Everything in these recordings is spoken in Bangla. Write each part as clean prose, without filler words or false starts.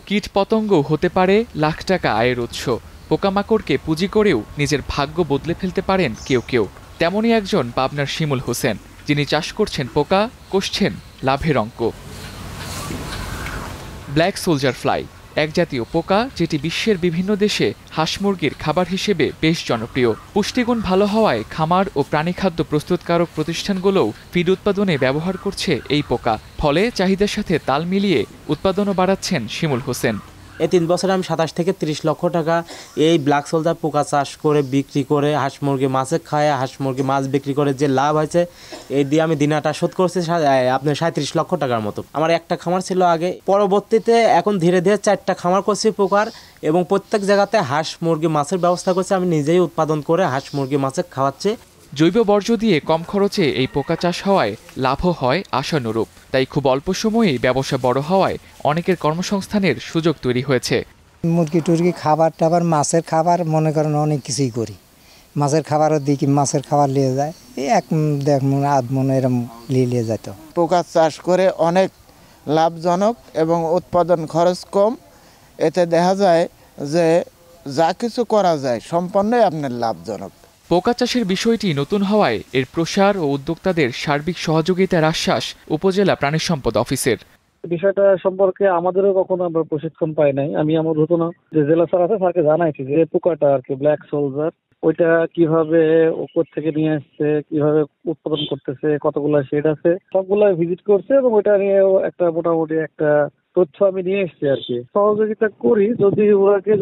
কীটপতঙ্গ হতে পারে লাখ টাকা আয়ের উৎস। পোকামাকড়কে পুঁজি করেও নিজের ভাগ্য বদলে ফেলতে পারেন কেউ কেউ। তেমনই একজন পাবনার শিমুল হোসেন, যিনি চাষ করছেন পোকা, কষছেন লাভের অঙ্ক। ব্ল্যাক সোলজার ফ্লাই এক জাতীয় পোকা, যেটি বিশ্বের বিভিন্ন দেশে হাঁস মুরগির খাবার হিসেবে বেশ জনপ্রিয়। পুষ্টিগুণ ভালো হওয়ায় খামার ও প্রাণীখাদ্য প্রস্তুতকারক প্রতিষ্ঠানগুলোও ফিড উৎপাদনে ব্যবহার করছে এই পোকা। ফলে চাহিদার সাথে তাল মিলিয়ে উৎপাদনও বাড়াচ্ছেন শিমুল হোসেন। এই 3 বছরে আমি 27 থেকে 30 লক্ষ টাকা এই ব্ল্যাক সোলজার পোকা চাষ করে বিক্রি করে হাঁস মুরগি মাছে খায়, হাঁস মুরগি মাছ বিক্রি করে যে লাভ হয়েছে এই দিয়ে আমি দিনাটা শোধ করছি আপনার 37 লক্ষ টাকার মতো। আমার একটা খামার ছিল আগে, পরবর্তীতে এখন ধীরে ধীরে 4টা খামার করছি পোকার, এবং প্রত্যেক জায়গাতে হাঁস মুরগি মাছের ব্যবস্থা করছি। আমি নিজেই উৎপাদন করে হাঁস মুরগি মাছে খাওয়াচ্ছি। জৈব বর্জ্য দিয়ে কম খরচে এই পোকা চাষ হওয়ায় লাভও হয় আশানুরূপ। তাই খুব অল্প সময়েই ব্যবসা বড় হওয়ায় অনেকের কর্মসংস্থানের সুযোগ তৈরি হয়েছে। মুরগি টুরগি খাবার টাবার, মাছের খাবার মনে করেন অনেক কিছুই করি। মাছের খাবারও দিই, মাছের খাবার নিয়ে যায় এই 1 মণ 1.5 মণ এরকম নিয়ে যেত। পোকা চাষ করে অনেক লাভজনক এবং উৎপাদন খরচ কম। এতে দেখা যায় যে যা কিছু করা যায় সম্পূর্ণই আপনার লাভজনক। পোকা চাষের বিষয়টি নতুন হওয়ায় এর প্রসার ও উদ্যোক্তাদের সার্বিক সহযোগিতার আশ্বাস উপজেলা প্রাণী সম্পদ অফিসের। বিষয়টা সম্পর্কে আমাদেরও কখনো আমরা প্রশিক্ষণ পাই নাই। আমি আমার নতুন যে জেলা স্যার আছে স্যারকে জানাইছি যে পোকাটা আর কি ব্ল্যাক সোলজার, ওইটা কিভাবে উপর থেকে নিয়ে আসছে, কিভাবে উৎপাদন করতেছে, কতগুলো শেড আছে, সবগুলো ভিজিট করছে এবং ওইটা নিয়েও একটা মোটামুটি একটা তথ্য আমি নিয়ে এসেছি আর কি। সহযোগিতা করি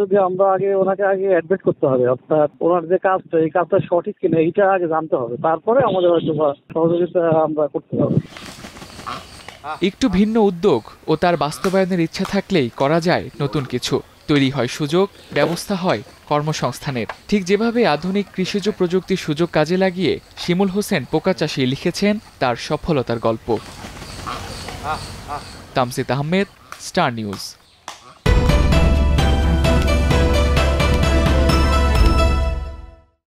যদি আমরা ওনাকে আগে অ্যাডভাইস করতে হবে, অর্থাৎ ওনার যে কাজটা এই কাজটা সঠিক কিনা এইটা আগে জানতে হবে, তারপরে আমাদের হয়তো সহযোগিতা আমরা করতে হবে। একটু ভিন্ন উদ্যোগ ও তার বাস্তবায়নের ইচ্ছা থাকলেই করা যায় নতুন কিছু। তৈরি হয় সুযোগ, ব্যবস্থা হয় কর্মসংস্থানের। ঠিক যেভাবে আধুনিক কৃষিজ প্রযুক্তির সুযোগ কাজে লাগিয়ে শিমুল হোসেন পোকা চাষী লিখেছেন তার সফলতার গল্প। Tamsid Ahmed, star news.